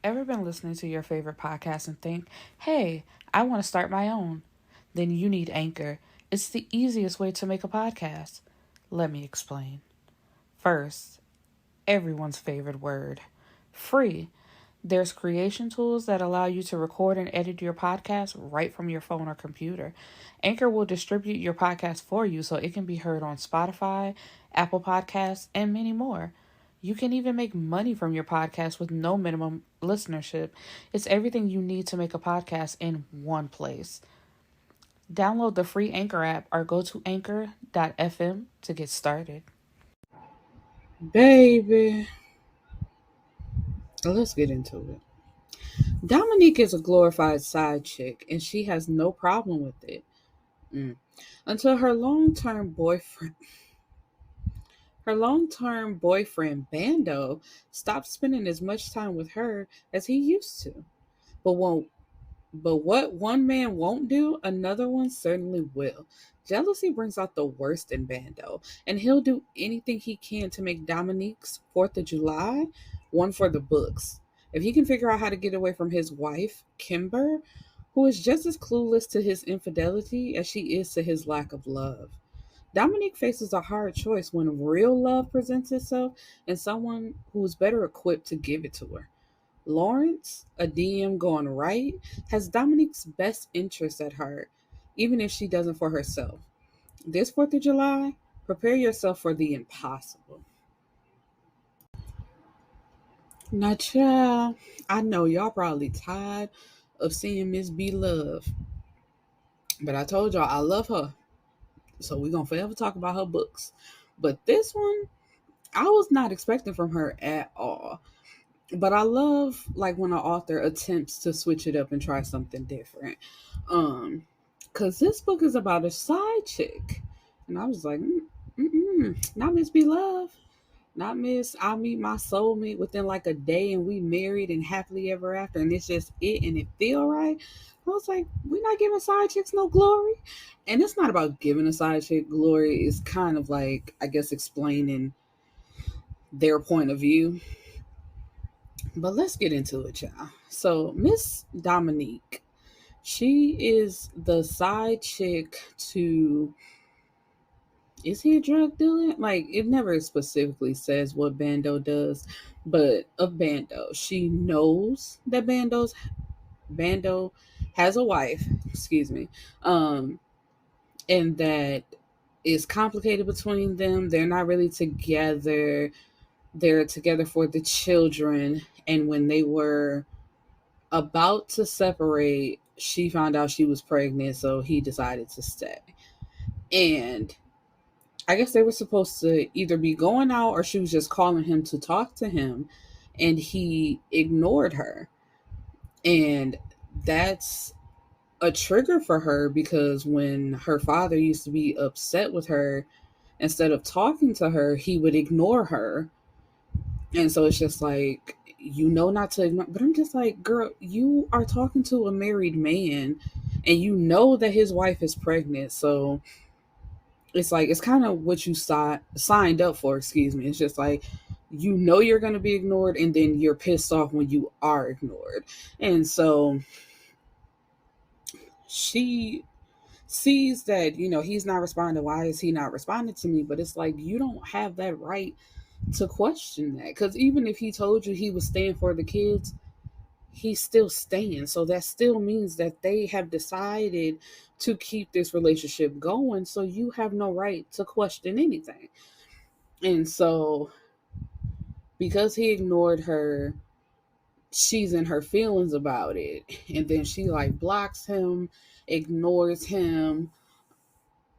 Ever been listening to your favorite podcast and think, hey, I want to start my own? Then you need Anchor. It's the easiest way to make a podcast. Let me explain. First, everyone's favorite word free. There's creation tools that allow you to record and edit your podcast right from your phone or computer. Anchor will distribute your podcast for you so it can be heard on Spotify, Apple Podcasts, and many more. You can even make money from your podcast with no minimum listenership. It's everything you need to make a podcast in one place. Download the free Anchor app or go to anchor.fm to get started. Baby, let's get into it. Dominique is a glorified side chick, and she has no problem with it. Until her long-term boyfriend Bando stopped spending as much time with her as he used to. But won't but what one man won't do, another one certainly will. Jealousy brings out the worst in Bando, and he'll do anything he can to make Dominique's 4th of July one for the books. If he can figure out how to get away from his wife, Kimber, who is just as clueless to his infidelity as she is to his lack of love. Dominique faces a hard choice when real love presents itself and someone who's better equipped to give it to her. Lawrence, a DM gone right, has Dominique's best interest at heart, even if she doesn't for herself. This 4th of July, prepare yourself for the impossible. Now, child, I know y'all probably tired of seeing Miss B love, but I told y'all I love her, so we're gonna forever talk about her books. But this one, I was not expecting from her at all. But I love like when an author attempts to switch it up and try something different. Um, cause this book is about a side chick, and I was like, not Miss Be Love, not Miss I meet my soulmate within like a day and we married and happily ever after, and it's just it and it feel right. I was like, we're not giving side chicks no glory, and it's not about giving a side chick glory. It's kind of like I guess explaining their point of view. But let's get into it, y'all. So, Miss Dominique, she is the side chick to. Is he a drug dealer? Like, it never specifically says what Bando does, but of Bando, she knows that Bando has a wife, excuse me, um, and that is complicated between them. They're not really together. They're together for the children, and when they were about to separate, she found out she was pregnant, so he decided to stay. And I guess they were supposed to either be going out or she was just calling him to talk to him, and he ignored her. And that's a trigger for her because when her father used to be upset with her, instead of talking to her, he would ignore her. And so it's just like, not to ignore. But I'm just like, girl, you are talking to a married man and you know that his wife is pregnant. So it's like, it's kind of what you signed up for, excuse me. It's just like, you're going to be ignored and then you're pissed off when you are ignored. And so she sees that, he's not responding. Why is he not responding to me? But it's like, you don't have that right to question that, because even if he told you he was staying for the kids, he's still staying, so that still means that they have decided to keep this relationship going, so you have no right to question anything. And so because he ignored her, she's in her feelings about it, and then she like blocks him, ignores him,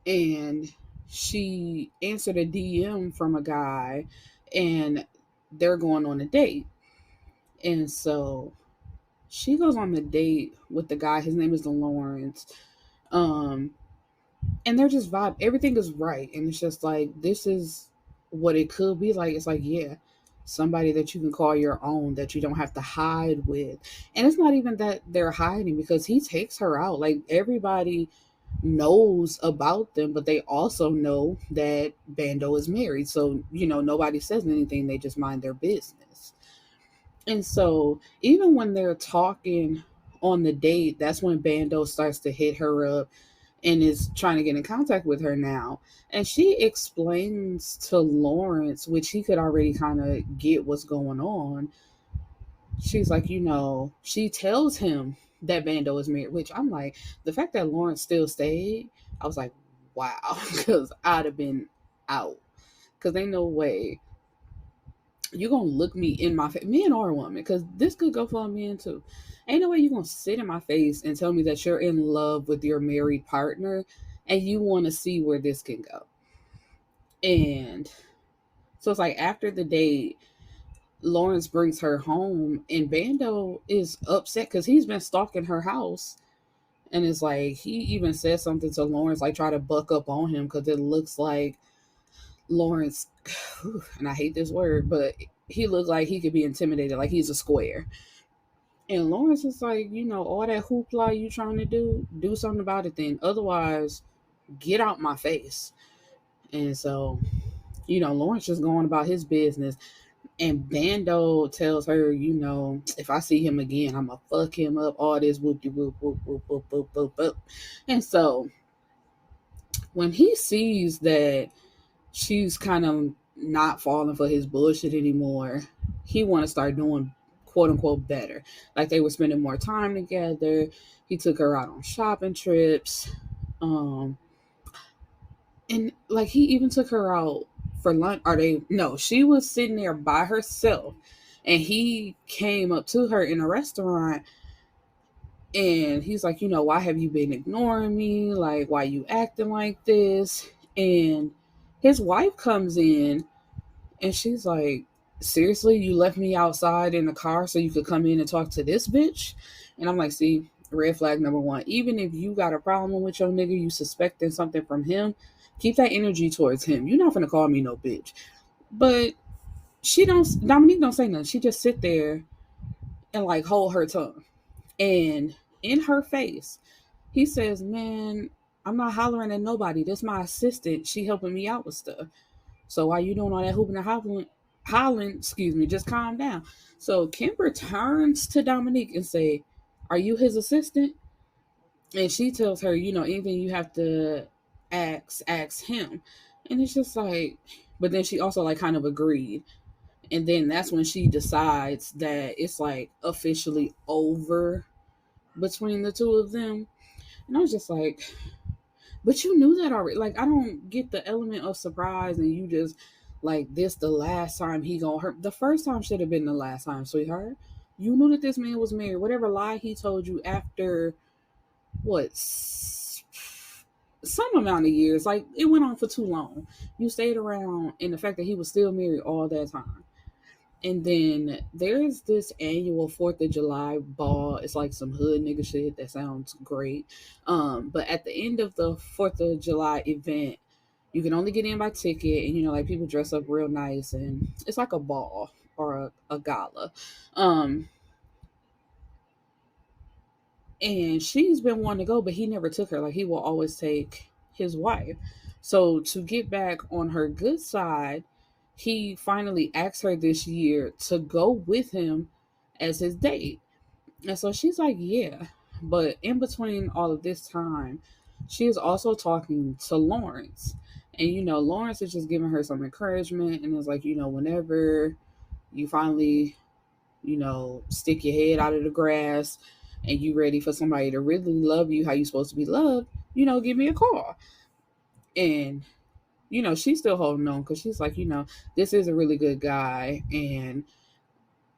and she answered a DM from a guy, and they're going on a date. And so she goes on the date with the guy. His name is Lawrence. Um, and they're just vibe. Everything is right. And it's just like, this is what it could be like. It's like, yeah, somebody that you can call your own, that you don't have to hide with. And it's not even that they're hiding, because he takes her out. Like, everybody knows about them, but they also know that Bando is married. So, nobody says anything. They just mind their business. And so even when they're talking on the date, that's when Bando starts to hit her up and is trying to get in contact with her now. And she explains to Lawrence, which he could already kind of get what's going on. She's like, she tells him that Bando is married, which I'm like, the fact that Lawrence still stayed, I was like, wow, because I'd have been out. Because ain't no way you're gonna look me in my face, man or a woman, because this could go for a man too. Ain't no way you're gonna sit in my face and tell me that you're in love with your married partner and you want to see where this can go. And so it's like after the date, Lawrence brings her home, and Bando is upset because he's been stalking her house. And it's like he even says something to Lawrence, like try to buck up on him because it looks like Lawrence, and I hate this word, but he looks like he could be intimidated, like he's a square. And Lawrence is like, all that hoopla you trying to do something about it then. Otherwise, get out my face. And so, Lawrence just going about his business. And Bando tells her, if I see him again, I'm going to fuck him up, all this whoop de whoop, whoop, whoop, whoop, whoop, whoop, whoop. And so when he sees that she's kind of not falling for his bullshit anymore, he want to start doing quote unquote better. Like they were spending more time together. He took her out on shopping trips. Um, and like he even took her out for lunch. She was sitting there by herself and he came up to her in a restaurant and he's like, why have you been ignoring me? Like, why you acting like this? And his wife comes in and she's like, seriously, you left me outside in the car so you could come in and talk to this bitch? And I'm like, see, red flag number one. Even if you got a problem with your nigga, you suspecting something from him, keep that energy towards him. You're not gonna call me no bitch. But Dominique don't say nothing. She just sit there and like hold her tongue. And in her face, he says, man, I'm not hollering at nobody. This my assistant. She helping me out with stuff. So while you doing all that hooping and hollering, excuse me, just calm down. So Kimber turns to Dominique and say, are you his assistant? And she tells her, anything you have to ask him. And it's just like, but then she also like kind of agreed. And then that's when she decides that it's like officially over between the two of them. And I was just like, but you knew that already. Like, I don't get the element of surprise and you just like this the last time he gonna hurt. The first time should have been the last time, sweetheart. You knew that this man was married. Whatever lie he told you after what some amount of years, like it went on for too long. You stayed around and the fact that he was still married all that time. And then there's this annual 4th of July ball. It's like some hood nigga shit that sounds great. But at the end of the 4th of July event, you can only get in by ticket. And, like people dress up real nice. And it's like a ball or a gala. Um, and she's been wanting to go, but he never took her. Like he will always take his wife. So to get back on her good side, he finally asked her this year to go with him as his date. And so she's like, yeah. But in between all of this time, she is also talking to Lawrence. And, Lawrence is just giving her some encouragement and is like, whenever you finally, stick your head out of the grass and you ready for somebody to really love you how you supposed to be loved, give me a call. And she's still holding on because she's like, this is a really good guy. And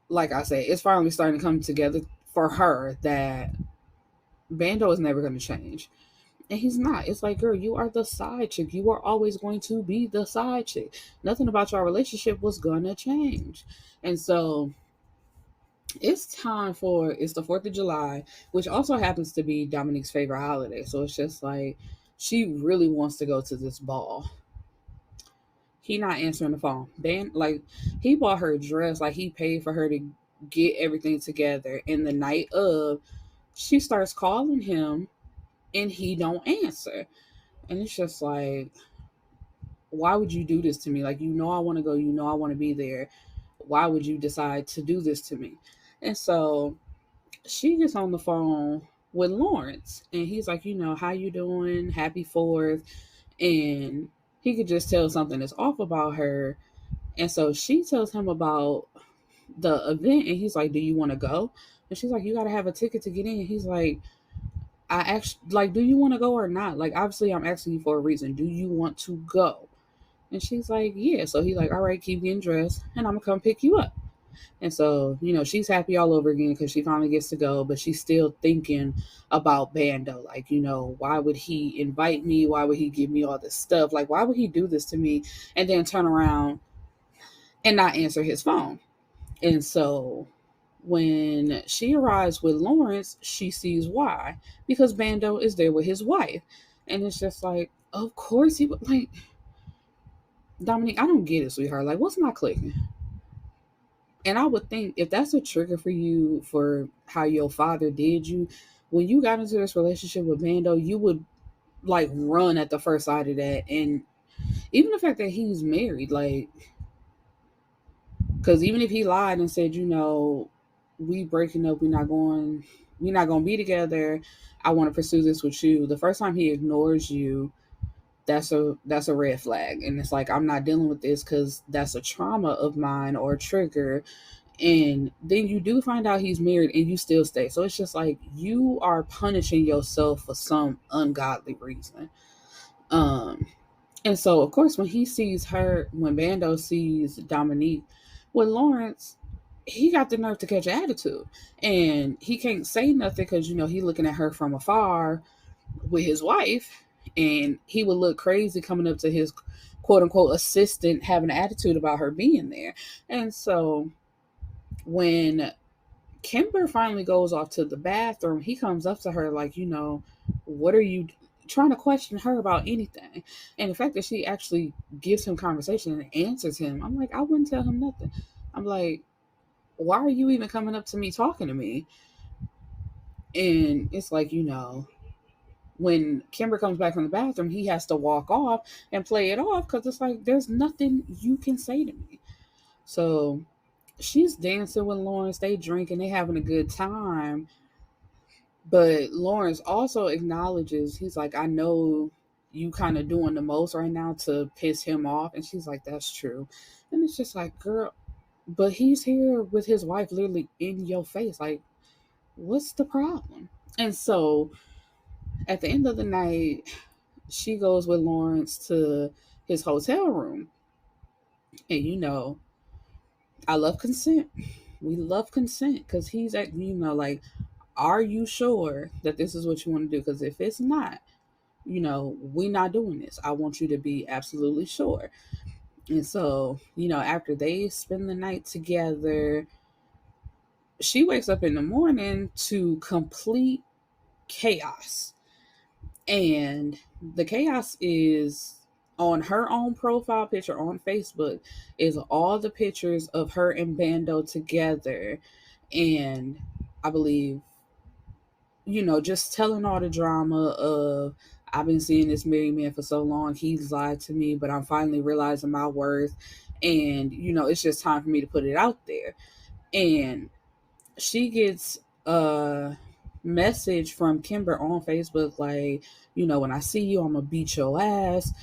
like I said, it's finally starting to come together for her that Bando is never going to change. And he's not. It's like, girl, you are the side chick. You are always going to be the side chick. Nothing about your relationship was going to change. And so it's the 4th of July, which also happens to be Dominique's favorite holiday. So it's just like, she really wants to go to this ball. He not answering the phone. Dan, like he bought her a dress, like he paid for her to get everything together. And the night of, she starts calling him, and he don't answer. And it's just like, why would you do this to me? Like I want to go. I want to be there. Why would you decide to do this to me? And so she gets on the phone with Lawrence, and he's like, how you doing? Happy Fourth. And he could just tell something is off about her. And so she tells him about the event, and he's like, do you want to go? And she's like, you got to have a ticket to get in. He's like, I actually, like, do you want to go or not? Like, obviously I'm asking you for a reason. Do you want to go? And she's like, yeah. So he's like, all right, keep getting dressed and I'm gonna come pick you up. And so, she's happy all over again because she finally gets to go, but she's still thinking about Bando. Like, why would he invite me? Why would he give me all this stuff? Like, why would he do this to me and then turn around and not answer his phone? And so when she arrives with Lawrence, she sees why. Because Bando is there with his wife. And it's just like, of course he would. Like, Dominique, I don't get it, sweetheart. Like, what's not clicking? And I would think if that's a trigger for you for how your father did you, when you got into this relationship with Bando, you would like run at the first sight of that. And even the fact that he's married, like, because even if he lied and said, we breaking up, we're not gonna be together. I want to pursue this with you. The first time he ignores you, that's a red flag. And it's like, I'm not dealing with this because that's a trauma of mine or a trigger. And then you do find out he's married and you still stay. So it's just like you are punishing yourself for some ungodly reason. Um and so of course when Bando sees Dominique with Lawrence, he got the nerve to catch an attitude. And he can't say nothing because he looking at her from afar with his wife, and he would look crazy coming up to his quote unquote assistant having an attitude about her being there. And so when Kimber finally goes off to the bathroom, he comes up to her like, what are you trying to question her about anything? And the fact that she actually gives him conversation and answers him, I'm like, I wouldn't tell him nothing. I'm like, why are you even coming up to me talking to me? And it's like, when Kimber comes back from the bathroom, he has to walk off and play it off because it's like, there's nothing you can say to me. So she's dancing with Lawrence, they drinking, they having a good time. But Lawrence also acknowledges, he's like, I know you kind of doing the most right now to piss him off. And she's like, that's true. And it's just like, girl, but he's here with his wife literally in your face. Like, what's the problem? And so at the end of the night, she goes with Lawrence to his hotel room. And I love consent. We love consent because he's at, like, are you sure that this is what you want to do? Because if it's not, we're not doing this. I want you to be absolutely sure. And so, after they spend the night together, she wakes up in the morning to complete chaos. And the chaos is on her own profile picture on Facebook is all the pictures of her and Bando together. And I believe, just telling all the drama of, I've been seeing this married man for so long. He's lied to me, but I'm finally realizing my worth. And, it's just time for me to put it out there. And she gets a message from Kimber on Facebook like, when I see you, I'm gonna beat your ass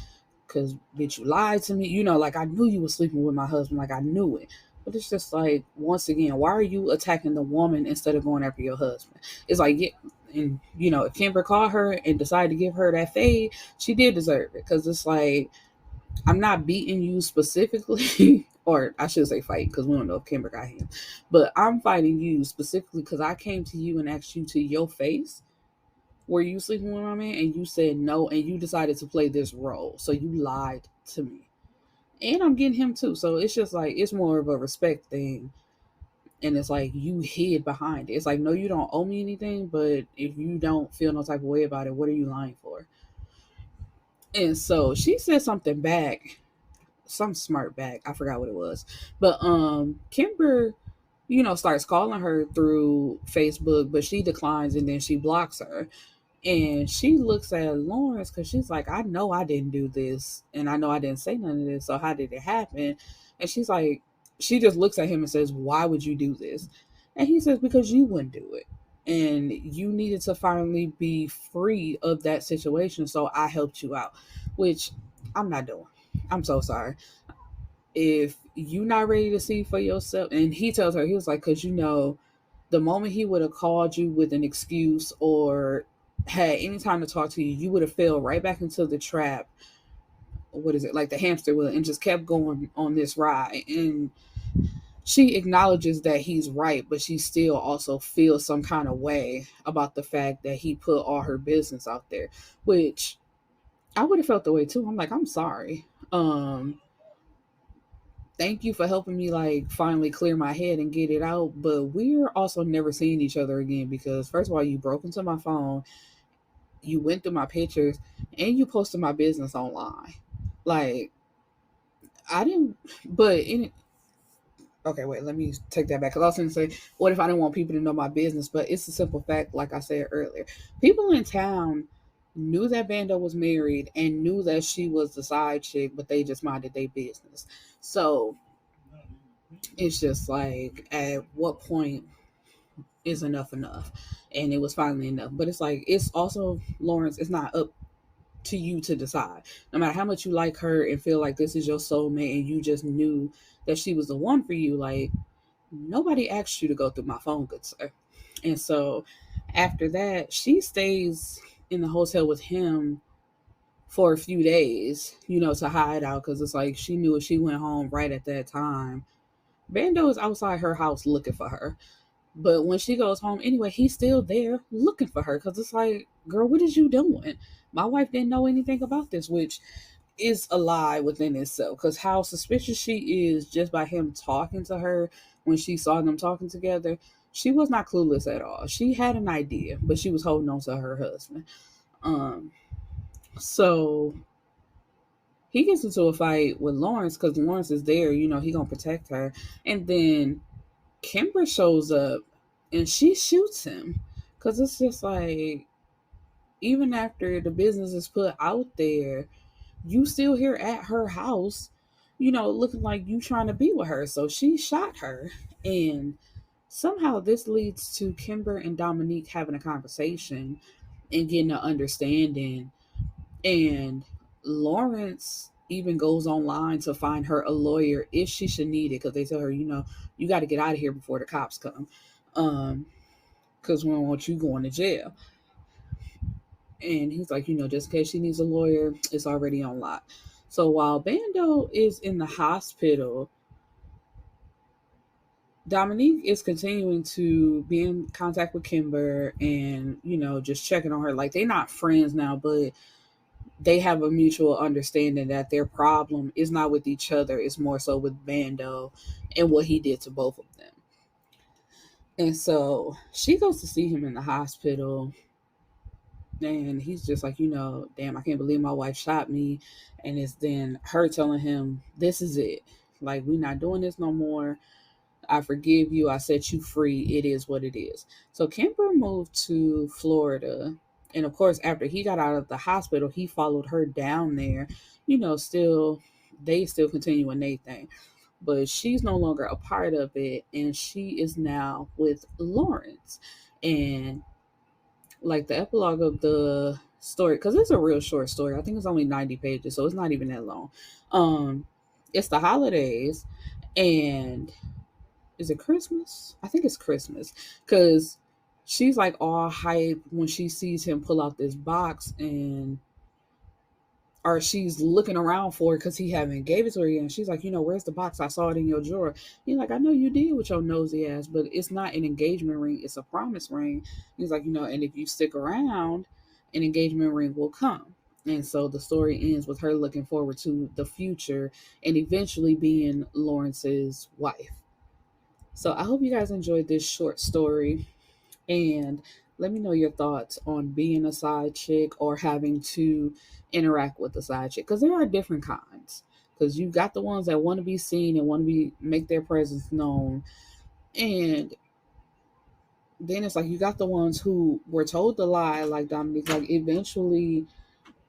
because bitch, you lied to me. Like, I knew you were sleeping with my husband. Like, I knew it. But it's just like, once again, why are you attacking the woman instead of going after your husband? It's like, yeah, and if Kimber called her and decided to give her that fade, she did deserve it. Because it's like, I'm not beating you specifically, or I should say fight, because we don't know if Kimber got him. But I'm fighting you specifically because I came to you and asked you to your face, were you sleeping with my man? And you said no, and you decided to play this role. So you lied to me. And I'm getting him too. So it's just like, it's more of a respect thing. And it's like, you hid behind it. It's like, no, you don't owe me anything, but if you don't feel no type of way about it, what are you lying for? And so she said something back, some smart back. I forgot what it was. But Kimber, starts calling her through Facebook, but she declines and then she blocks her. And she looks at Lawrence because she's like, I know I didn't do this and I know I didn't say none of this. So how did it happen? And she's like, she just looks at him and says, "Why would you do this?" And he says, "Because you wouldn't do it. And you needed to finally be free of that situation. So I helped you out," which I'm not doing. I'm so sorry. If you not ready to see for yourself, and he tells her, he was like, "Because the moment he would have called you with an excuse or had any time to talk to you, you would have fell right back into the trap. What is it, like the hamster wheel, and just kept going on this ride." And she acknowledges that he's right, but she still also feels some kind of way about the fact that he put all her business out there, which I would have felt the way too. I'm like, I'm sorry. Thank you for helping me like finally clear my head and get it out, but we're also never seeing each other again because first of all, you broke into my phone, you went through my pictures, and you posted my business online. Like I didn't, but in okay, wait, let me take that back. Because I was going to say, what if I didn't want people to know my business? But it's a simple fact, like I said earlier. People in town knew that Bando was married and knew that she was the side chick, but they just minded their business. So it's just like, at what point is enough enough? And it was finally enough. But it's like, it's also, Lawrence, it's not up to you to decide. No matter how much you like her and feel like this is your soulmate and you just knew that she was the one for you, like, nobody asked you to go through my phone, good sir. And so after that, she stays in the hotel with him for a few days, to hide out because it's like she knew if she went home right at that time, Bando is outside her house looking for her. But when she goes home anyway, he's still there looking for her because it's like, girl, what is you doing? My wife didn't know anything about this, which is a lie within itself because how suspicious she is just by him talking to her when she saw them talking together. She was not clueless at all. She had an idea, but she was holding on to her husband. Um, so he gets into a fight with Lawrence because Lawrence is there. He gonna protect her, and then Kimber shows up and she shoots him because it's just like even after the business is put out there, you still here at her house, looking like you trying to be with her. So she shot her. And somehow this leads to Kimber and Dominique having a conversation and getting an understanding. And Lawrence even goes online to find her a lawyer if she should need it because they tell her, you got to get out of here before the cops come. Because we don't want you going to jail. And he's like, just in case she needs a lawyer, it's already on lock. So while Bando is in the hospital, Dominique is continuing to be in contact with Kimber and, just checking on her. Like, they're not friends now, but they have a mutual understanding that their problem is not with each other, it's more so with Bando and what he did to both of them. And so she goes to see him in the hospital. And he's just like, damn, I can't believe my wife shot me. And it's then her telling him, this is it. Like, we're not doing this no more. I forgive you. I set you free. It is what it is. So Kimber moved to Florida. And of course, after he got out of the hospital, he followed her down there. They still continuing their thing. But she's no longer a part of it. And she is now with Lawrence. And like the epilogue of the story, because it's a real short story. I think it's only 90 pages, so it's not even that long. It's the holidays, and is it Christmas? I think it's Christmas, because she's like all hype when she sees him pull out this box, and or she's looking around for it because he haven't gave it to her yet. And she's like, where's the box? I saw it in your drawer. He's like, I know you did with your nosy ass, but it's not an engagement ring. It's a promise ring. He's like, and if you stick around, an engagement ring will come. And so the story ends with her looking forward to the future and eventually being Lawrence's wife. So I hope you guys enjoyed this short story. And let me know your thoughts on being a side chick or having to interact with a side chick. Because there are different kinds. Because you got the ones that want to be seen and want to be make their presence known. And then it's like you got the ones who were told the lie, like Dominique, like eventually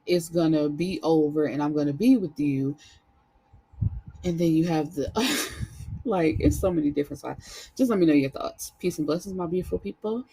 it's gonna be over and I'm gonna be with you. And then you have the Like, it's so many different sides. Just let me know your thoughts. Peace and blessings, my beautiful people.